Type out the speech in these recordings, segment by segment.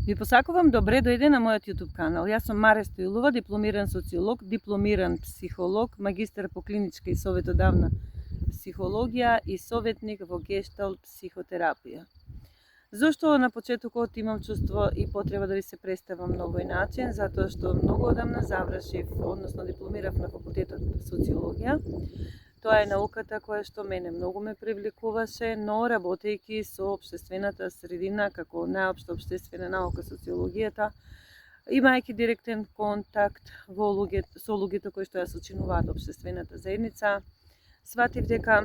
Ви посакувам добре дојде на мојот YouTube канал. Јас сум Маре Стоилова, дипломиран социолог, дипломиран психолог, магистар по клиничка и советодавна психологија и советник во гешталт психотерапија. Зошто на почетокот имам чувство и потреба да ви се представам на овој начин? Затоа што многу одамна завршив, односно дипломирав на факултетот социологија. Тоа е науката која што мене многу ме привлекуваше, но работејќи со општествената средина, како најопшта општествена наука социологијата, имајќи директен контакт со луѓето кои што ја сочинуваат општествената заедница, сватив дека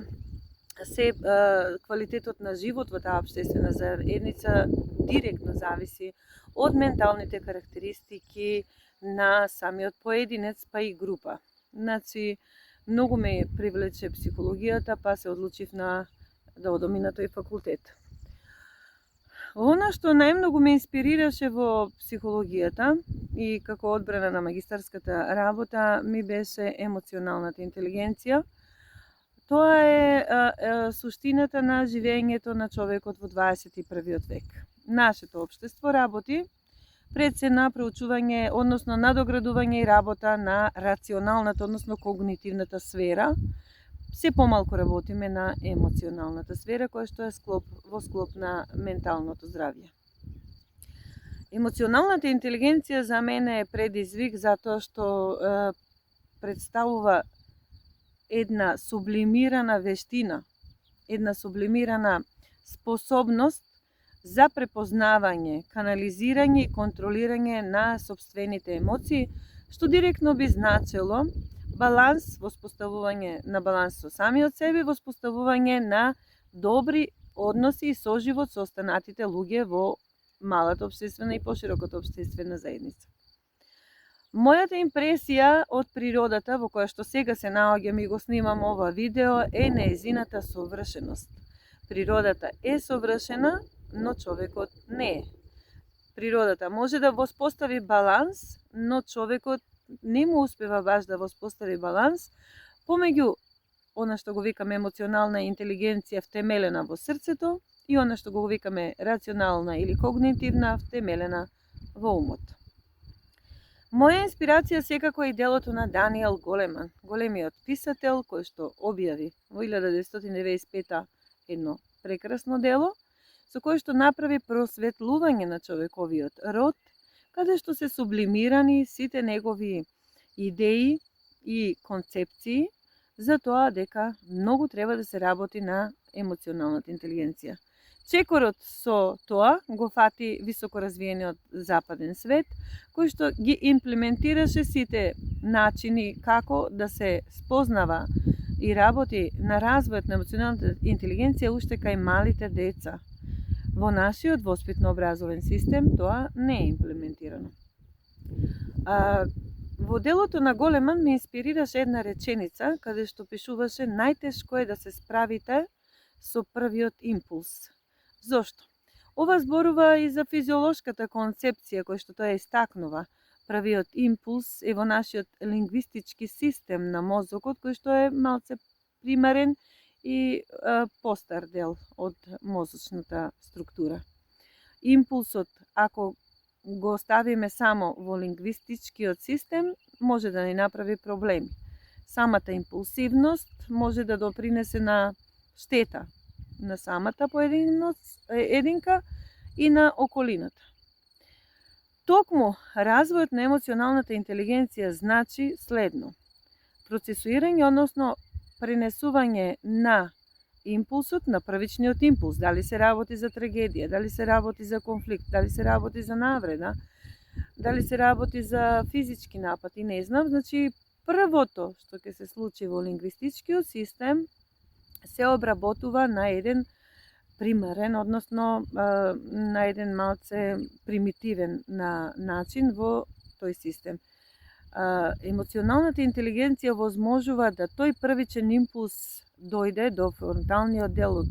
квалитетот на живот во таа општествена заедница директно зависи од менталните карактеристики на самиот поединец, па и група. Значи, многу ме привлече психологијата, па се одлучив да одам и на тој факултет. Она што најмногу ме инспирираше во психологијата и како одбрана на магистарската работа ми беше емоционалната интелигенција. Тоа е суштината на живењето на човекот во 21. век. Нашето општество работи пред се на проучување, односно надоградување и работа на рационалната, односно когнитивната сфера. Се помалку работиме на емоционалната сфера, која што е во склоп на менталното здравје. Емоционалната интелигенција за мене е предизвик затоа што представува една сублимирана вештина, една сублимирана способност за препознавање, канализирање и контролирање на сопствените емоции, што директно би значило баланс, воспоставување на баланс со самиот себе, воспоставување на добри односи и соживот со останатите луѓе во малата општествена и пошироката општествена заедница. Мојата импресија од природата, во која што сега се наоѓам и го снимам ова видео, е нејзината совршеност. Природата е совршена, но човекот не е. Природата може да воспостави баланс, но човекот не му успева баш да воспостави баланс помеѓу она што го викаме емоционална интелигенција втемелена во срцето и она што го викаме рационална или когнитивна втемелена во умот. Моја инспирација секако е делото на Даниел Големан, големиот писател кој што објави во 1995 едно прекрасно дело, со кој што направи просветлување на човековиот род, каде што се сублимирани сите негови идеи и концепции за тоа дека многу треба да се работи на емоционалната интелигенција. Чекорот со тоа го фати високоразвиениот западен свет, кој што ги имплементираше сите начини како да се спознава и работи на развојот на емоционалната интелигенција уште кај малите деца. Во нашиот воспитно-образовен систем тоа не е имплементирано. Во делото на Големан ме инспирираше една реченица каде што пишуваше: најтешко е да се справите со првиот импулс. Зошто? Ова зборува и за физиолошката концепција која што тоа истакнува. Првиот импулс е во нашиот лингвистички систем на мозокот, кој што е малце примарен и постар дел од мозочната структура. Импулсот, ако го оставиме само во лингвистичкиот систем, може да ни направи проблеми. Самата импулсивност може да допринесе на штета на самата поединка и на околината. Токму развојот на емоционалната интелигенција значи следно: процесуирање, односно пренесување на импулсот, на првичниот импулс, дали се работи за трагедија, дали се работи за конфликт, дали се работи за навреда, дали се работи за физички напад и не знам, значи првото што ќе се случи во лингвистичкиот систем се обработува на еден примарен, односно на еден малце примитивен начин во тој систем. Емоционалната интелигенција возможува да тој првичен импулс дојде до фронталниот дел од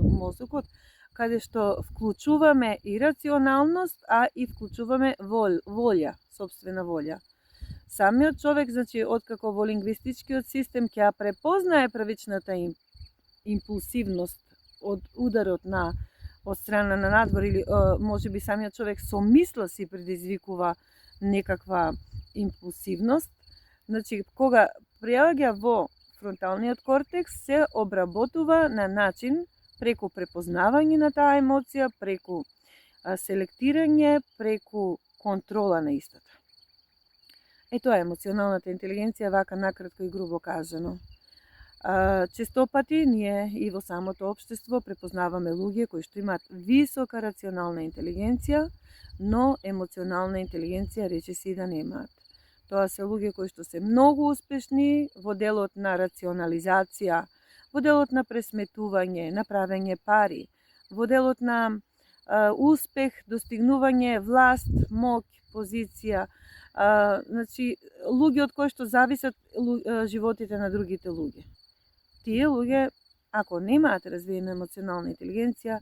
мозокот, каде што вклучуваме и рационалност, а и вклучуваме волја, собствена волја. Самиот човек, значи, откако во лингвистичкиот систем ќе ја препознае првичната импулсивност од ударот на од страна на надвор или може би самиот човек со мисла си предизвикува некаква импулсивност. Значи, кога приаѓа во фронталниот кортекс, се обработува на начин преку препознавање на таа емоција, преку селектирање, преку контрола на истата. Тоа е емоционалната интелигенција, вака накратко и грубо кажано. Честопати ние и во самото општество препознаваме луѓе кои што имаат висока рационална интелигенција, но емоционална интелигенција речиси да немаат. Тоа се луѓе кои што се многу успешни во делот на рационализација, во делот на пресметување, на правење пари, во делот на успех, достигнување власт, моќ, позиција, значи луѓе од кои што зависат животите на другите луѓе. Тие луѓе, ако немаат развиена емоционална интелигенција,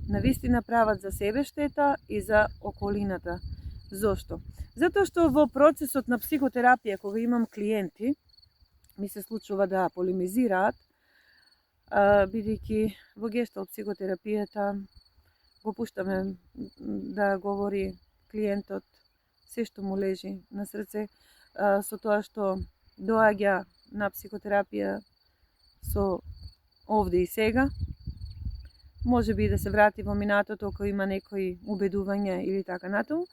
навистина прават за себе штета и за околината. Зошто? Затоа што во процесот на психотерапија, кога имам клиенти, ми се случува да полемизираат, бидејќи во гешталт психотерапијата го пуштаме да говори клиентот се што му лежи на срце, со тоа што доаѓа на психотерапија со овде и сега, може би да се врати во минатото ако има некои убедувања или така натаму.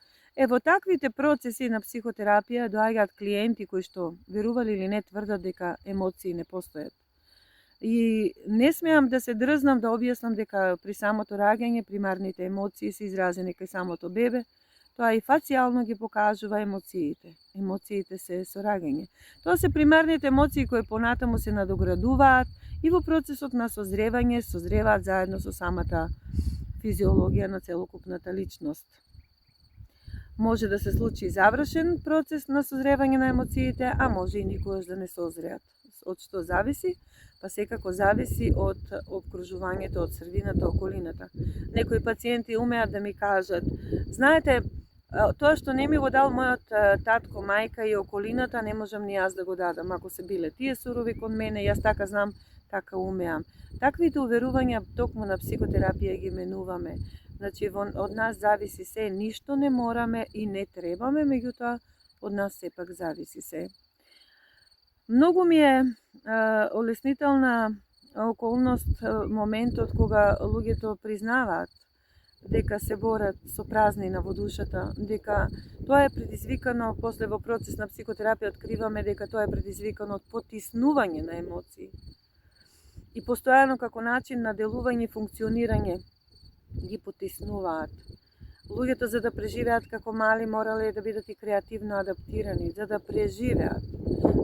Во таквите процеси на психотерапија доаѓаат клиенти кои што, верували или не, тврдат дека емоции не постојат. И не смеам да се дрзнам да објаснам дека при самото раѓање примарните емоции се изразени кај самото бебе. Тоа и фацијално ги покажува емоциите. Емоциите се со раѓање. Тоа се примарните емоции кои понатаму се надоградуваат и во процесот на созревање созреваат заедно со самата физиологија на целокупната личност. Може да се случи завршен процес на созревање на емоциите, а може и никогаш да не созреат. Од што зависи? Па секако зависи од обкружувањето, од средината, околината. Некои пациенти умеат да ми кажат: знаете, тоа што не ми го дал мојот татко, мајка и околината, не можам ни јас да го дадам. Ако се биле тие сурови кон мене, јас така знам, така умеам. Таквите уверувања токму на психотерапија ги менуваме. Значи, од нас зависи се, ништо не мораме и не требаме, меѓутоа од нас сепак зависи се. Многу ми е олеснителна околност моментот кога луѓето признаваат дека се борат со празнина во душата, дека тоа е предизвикано, после во процес на психотерапија откриваме дека тоа е предизвикано од потиснување на емоции. И постојано како начин на делување и функционирање ги потиснуваат. Луѓето за да преживеат како мали морале да бидат и креативно адаптирани, за да преживеат.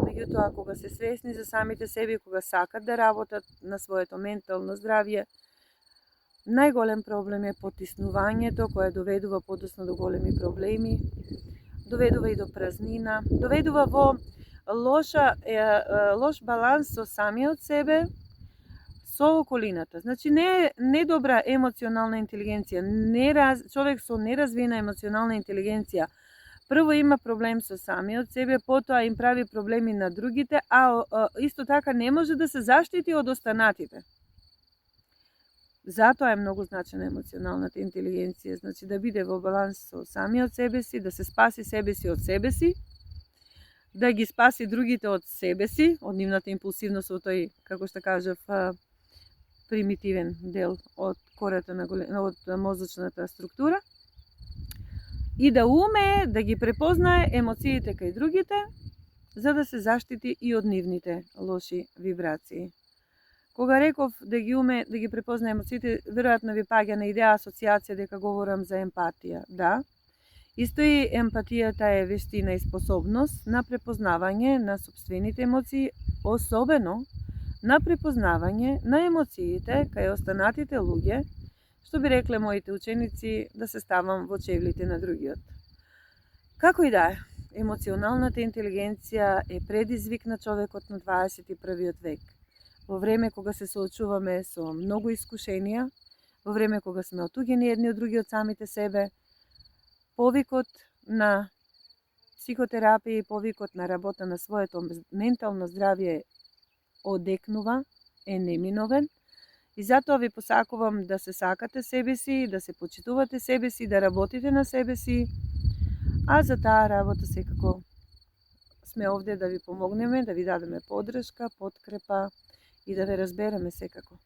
Меѓутоа, кога се свесни за самите себе, кога сакат да работат на своето ментално здравје, најголем проблем е потиснувањето, кое доведува подоцна до големи проблеми, доведува и до празнина, доведува во лош баланс со самиот себе, со околината. Значи, не добра емоционална интелигенција, човек со неразвиена емоционална интелигенција, прво има проблем со самиот себе, потоа им прави проблеми на другите, а исто така не може да се заштити од останатите. Затоа е многу значена емоционалната интелигенција, значи да биде во баланс со самиот себе си, да се спаси себе си од себе си, да ги спаси другите од себе си, од нивната импулсивност, во тој, како што кажав, примитивен дел од кората од мозочната структура, и да умее да ги препознае емоциите кај другите, за да се заштити и од нивните лоши вибрации. Кога реков да ги уме да ги препознае емоциите, веројатно ви паѓа на идеја, асоциација дека говорам за емпатија. Да, исто и емпатијата е вештина и способност на препознавање на сопствените емоции, особено на препознавање на емоциите кај останатите луѓе, што би рекле моите ученици, да се ставам во чевлите на другиот. Како и да е, емоционалната интелигенција е предизвик на човекот на 21. век. Во време кога се соочуваме со многу искушенија, во време кога сме отуѓени едни од други од самите себе, повикот на психотерапија и повикот на работа на своето ментално здравје одекнува, е неминовен И затоа ви посакувам да се сакате себе си, да се почитувате себе си, да работите на себе си, а за таа работа секако сме овде да ви помогнеме, да ви дадеме поддршка, подкрепа и да ве разбереме секако.